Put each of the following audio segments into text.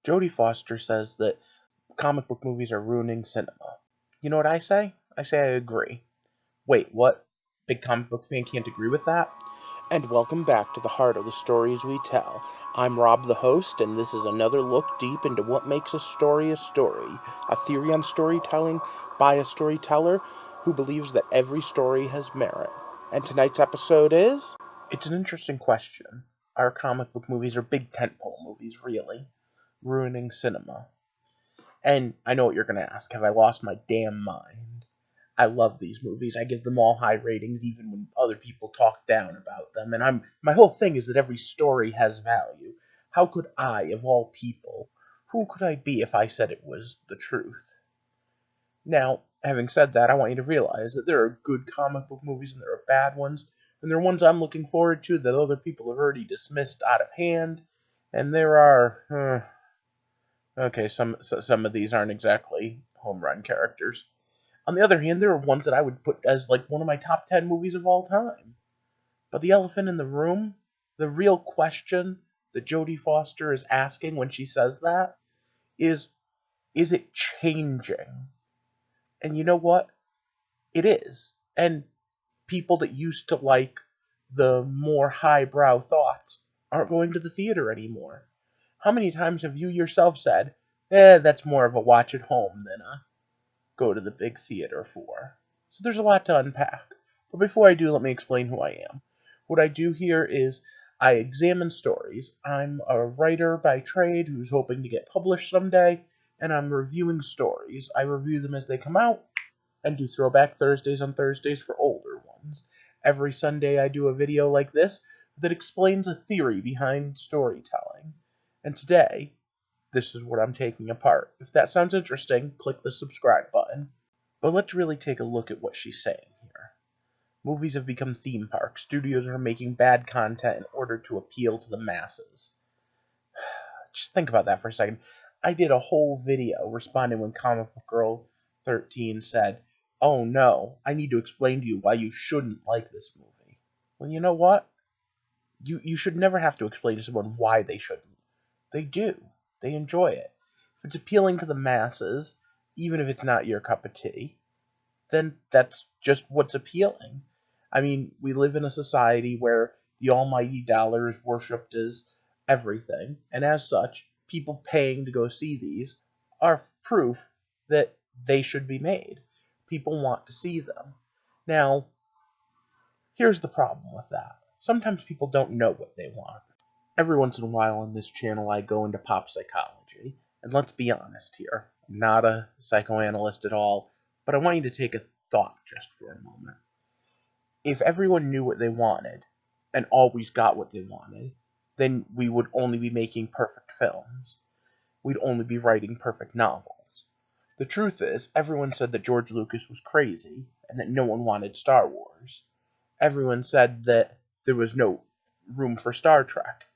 Jodie Foster says that comic book movies are ruining cinema. You know what I say? I say I agree. Wait, what? Big comic book fan can't agree with that? And welcome back to the heart of the stories we tell. I'm Rob, the host, and this is another look deep into what makes a story, a theory on storytelling by a storyteller who believes that every story has merit. And tonight's episode is... It's an interesting question. Are comic book movies or big tentpole movies really ruining cinema? And I know what you're going to ask. Have I lost my damn mind? I love these movies. I give them all high ratings, even when other people talk down about them. And my whole thing is that every story has value. How could I, of all people, who could I be if I said it was the truth? Now, having said that, I want you to realize that there are good comic book movies and there are bad ones, and there are ones I'm looking forward to that other people have already dismissed out of hand, and there are, okay, some of these aren't exactly home run characters. On the other hand, there are ones that I would put as like one of my top 10 movies of all time. But the elephant in the room, the real question that Jodie Foster is asking when she says that is it changing? And you know what? It is. And people that used to like the more highbrow thoughts aren't going to the theater anymore. How many times have you yourself said, that's more of a watch at home than a go to the big theater for? So there's a lot to unpack. But before I do, let me explain who I am. What I do here is I examine stories. I'm a writer by trade who's hoping to get published someday, and I'm reviewing stories. I review them as they come out, and do Throwback Thursdays on Thursdays for older ones. Every Sunday I do a video like this that explains a theory behind storytelling. And today, this is what I'm taking apart. If that sounds interesting, click the subscribe button. But let's really take a look at what she's saying here. Movies have become theme parks. Studios are making bad content in order to appeal to the masses. Just think about that for a second. I did a whole video responding when Comic Book Girl 13 said, "Oh no, I need to explain to you why you shouldn't like this movie." Well, you know what? You should never have to explain to someone why they shouldn't. They do. They enjoy it. If it's appealing to the masses, even if it's not your cup of tea, then that's just what's appealing. I mean, we live in a society where the almighty dollar is worshipped as everything, and as such, people paying to go see these are proof that they should be made. People want to see them. Now, here's the problem with that. Sometimes people don't know what they want. Every once in a while on this channel, I go into pop psychology. And let's be honest here. I'm not a psychoanalyst at all, but I want you to take a thought just for a moment. If everyone knew what they wanted and always got what they wanted, then we would only be making perfect films. We'd only be writing perfect novels. The truth is, everyone said that George Lucas was crazy and that no one wanted Star Wars. Everyone said that there was no room for Star Trek,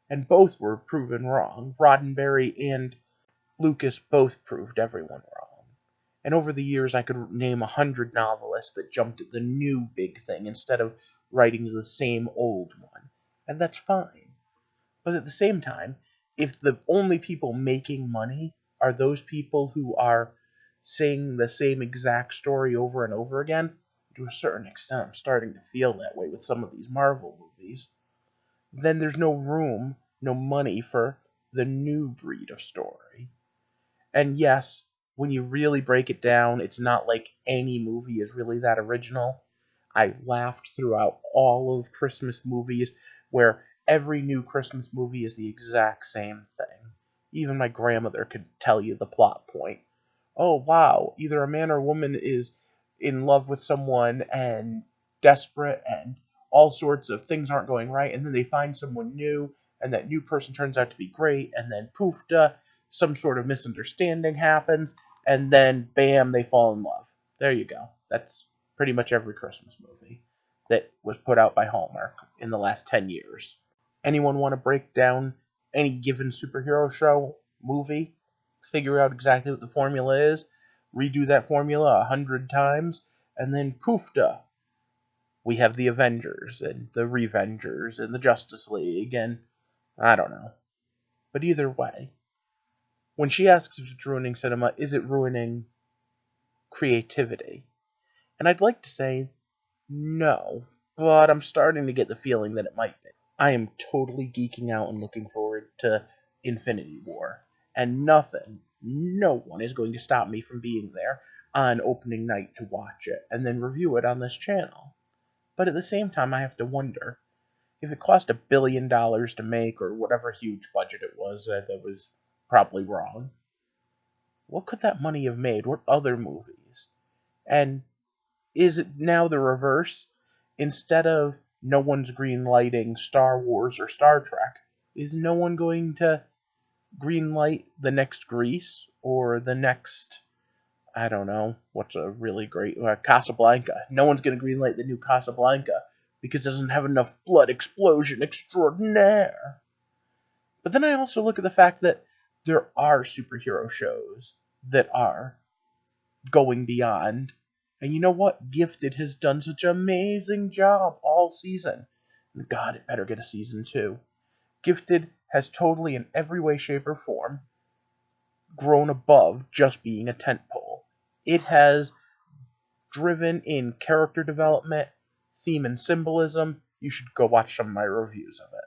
and both were proven wrong. Roddenberry and Lucas both proved everyone wrong. And over the years, I could name 100 novelists that jumped at the new big thing instead of writing the same old one. And that's fine. But at the same time, if the only people making money are those people who are saying the same exact story over and over again, to a certain extent, I'm starting to feel that way with some of these Marvel movies, then there's no room, no money for the new breed of story. And yes, when you really break it down, it's not like any movie is really that original. I laughed throughout all of Christmas movies where every new Christmas movie is the exact same thing. Even my grandmother could tell you the plot point. Oh, wow, either a man or woman is in love with someone and desperate and all sorts of things aren't going right, and then they find someone new, and that new person turns out to be great, and then poof, some sort of misunderstanding happens, and then bam, they fall in love. There you go. That's pretty much every Christmas movie that was put out by Hallmark in the last 10 years. Anyone want to break down any given superhero show, movie, figure out exactly what the formula is, redo that formula 100 times, and then poof, we have the Avengers and the Revengers and the Justice League and I don't know. But either way, When she asks if it's ruining cinema, is it ruining creativity? And I'd like to say no, but I'm starting to get the feeling that it might be. I am totally geeking out and looking forward to Infinity War, and no one is going to stop me from being there on opening night to watch it and then review it on this channel. But at the same time, I have to wonder if it cost $1 billion to make, or whatever huge budget it was, that was probably wrong. What could that money have made? What other movies? And is it now the reverse? Instead of no one's green lighting Star Wars or Star Trek, is no one going to green light the next Grease or the next, I don't know, what's a really great, Casablanca? No one's going to green light the new Casablanca because it doesn't have enough blood explosion extraordinaire. But then I also look at the fact that there are superhero shows that are going beyond. And you know what? Gifted has done such an amazing job all season. And God, it better get a season 2. Gifted has totally, in every way, shape, or form, grown above just being a tentpole. It has driven in character development, theme, and symbolism. You should go watch some of my reviews of it.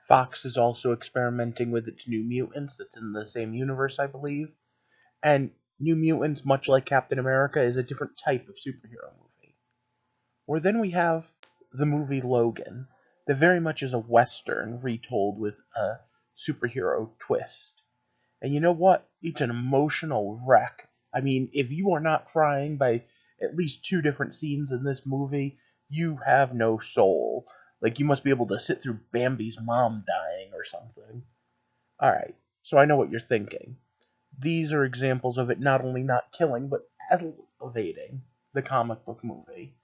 Fox is also experimenting with its New Mutants that's in the same universe, I believe. And New Mutants, much like Captain America, is a different type of superhero movie. Or then we have the movie Logan, that very much is a Western retold with a superhero twist. And you know what? It's an emotional wreck. I mean, if you are not crying by at least 2 different scenes in this movie, you have no soul. Like, you must be able to sit through Bambi's mom dying or something. Alright, so I know what you're thinking. These are examples of it not only not killing, but elevating the comic book movie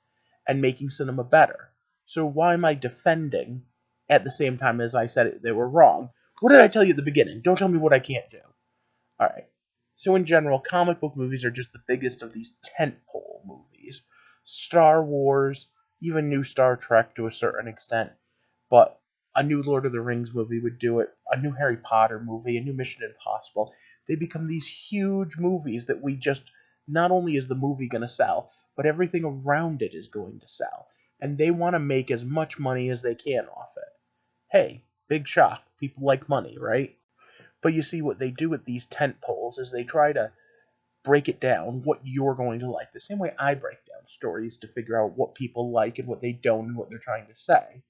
and making cinema better. So why am I defending at the same time as I said they were wrong? What did I tell you at the beginning? Don't tell me what I can't do. Alright. So in general, comic book movies are just the biggest of these tentpole movies. Star Wars, even new Star Trek to a certain extent, but a new Lord of the Rings movie would do it, a new Harry Potter movie, a new Mission Impossible. They become these huge movies that we just, not only is the movie going to sell, but everything around it is going to sell. And they want to make as much money as they can off it. Hey, big shock. People like money, right? But you see, what they do with these tent poles is they try to break it down what you're going to like. The same way I break down stories to figure out what people like and what they don't and what they're trying to say.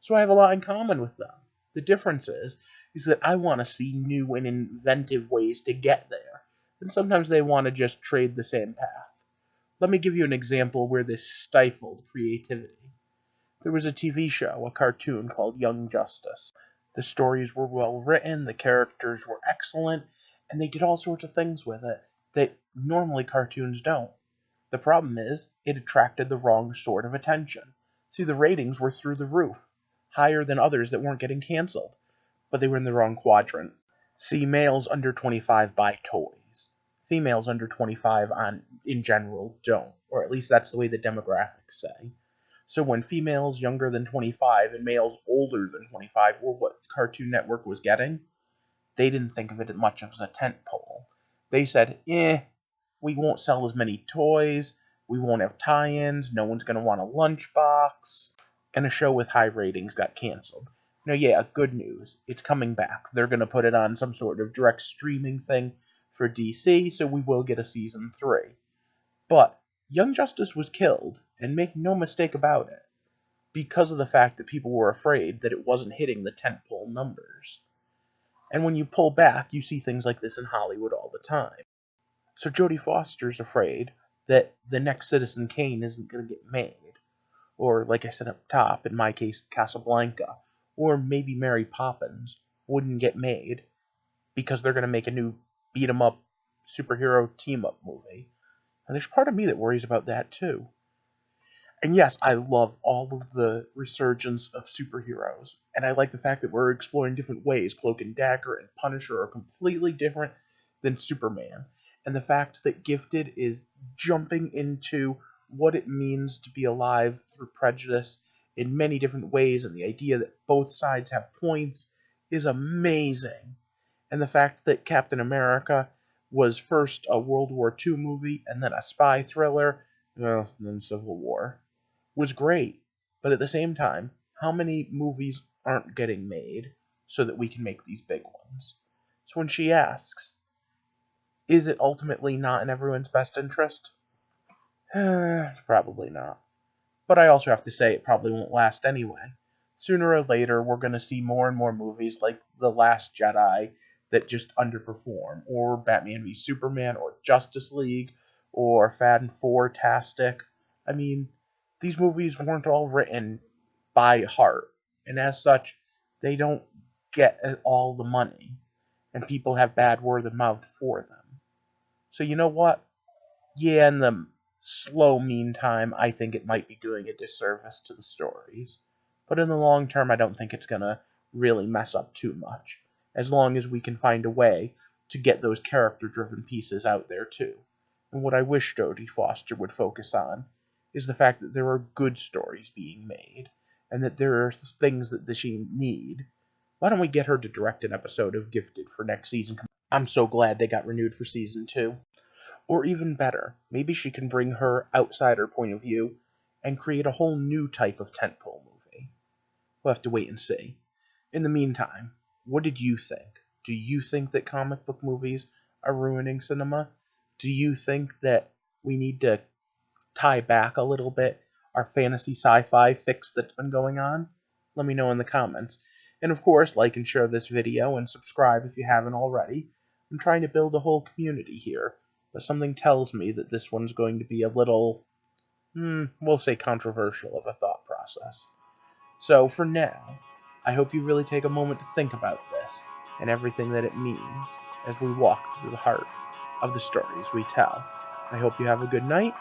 So I have a lot in common with them. The difference is that I want to see new and inventive ways to get there. And sometimes they want to just trade the same path. Let me give you an example where this stifled creativity. There was a TV show, a cartoon called Young Justice. The stories were well written, the characters were excellent, and they did all sorts of things with it that normally cartoons don't. The problem is, it attracted the wrong sort of attention. See, the ratings were through the roof, higher than others that weren't getting canceled, but they were in the wrong quadrant. See, males under 25 buy toys. Females under 25 in general don't, or at least that's the way the demographics say. So when females younger than 25 and males older than 25 were what Cartoon Network was getting, they didn't think of it as much as a tent pole. They said, we won't sell as many toys, we won't have tie-ins, no one's going to want a lunchbox, and a show with high ratings got canceled. Now, yeah, good news, it's coming back. They're going to put it on some sort of direct streaming thing for DC, so we will get a season 3. But Young Justice was killed, and make no mistake about it, because of the fact that people were afraid that it wasn't hitting the tentpole numbers. And when you pull back, you see things like this in Hollywood all the time. So Jodie Foster's afraid that the next Citizen Kane isn't going to get made. Or, like I said up top, in my case, Casablanca. Or maybe Mary Poppins wouldn't get made because they're going to make a new beat-em-up superhero team-up movie. And there's part of me that worries about that too. And yes, I love all of the resurgence of superheroes. And I like the fact that we're exploring different ways. Cloak and Dagger and Punisher are completely different than Superman. And the fact that Gifted is jumping into what it means to be alive through prejudice in many different ways, and the idea that both sides have points is amazing. And the fact that Captain America was first a World War II movie and then a spy thriller, well, then Civil War, was great. But at the same time, how many movies aren't getting made so that we can make these big ones? So when she asks, is it ultimately not in everyone's best interest? Probably not. But I also have to say it probably won't last anyway. Sooner or later, we're going to see more and more movies like The Last Jedi that just underperform, or Batman v Superman, or Justice League, or Fan 4-tastic. I mean, these movies weren't all written by heart, and as such, they don't get all the money, and people have bad word of mouth for them. So you know what? Yeah, in the slow meantime, I think it might be doing a disservice to the stories. But in the long term, I don't think it's gonna really mess up too much, as long as we can find a way to get those character-driven pieces out there too. And what I wish Jodie Foster would focus on is the fact that there are good stories being made, and that there are things that she need. Why don't we get her to direct an episode of Gifted for next season? I'm so glad they got renewed for season 2. Or even better, maybe she can bring her outsider point of view and create a whole new type of tentpole movie. We'll have to wait and see. In the meantime, what did you think? Do you think that comic book movies are ruining cinema? Do you think that we need to tie back a little bit our fantasy sci-fi fix that's been going on? Let me know in the comments. And of course, like and share this video and subscribe if you haven't already. I'm trying to build a whole community here, but something tells me that this one's going to be a little, we'll say controversial of a thought process. So for now, I hope you really take a moment to think about this and everything that it means as we walk through the heart of the stories we tell. I hope you have a good night,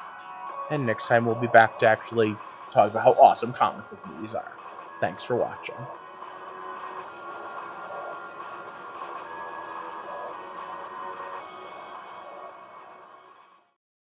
and next time we'll be back to actually talk about how awesome comic book movies are. Thanks for watching.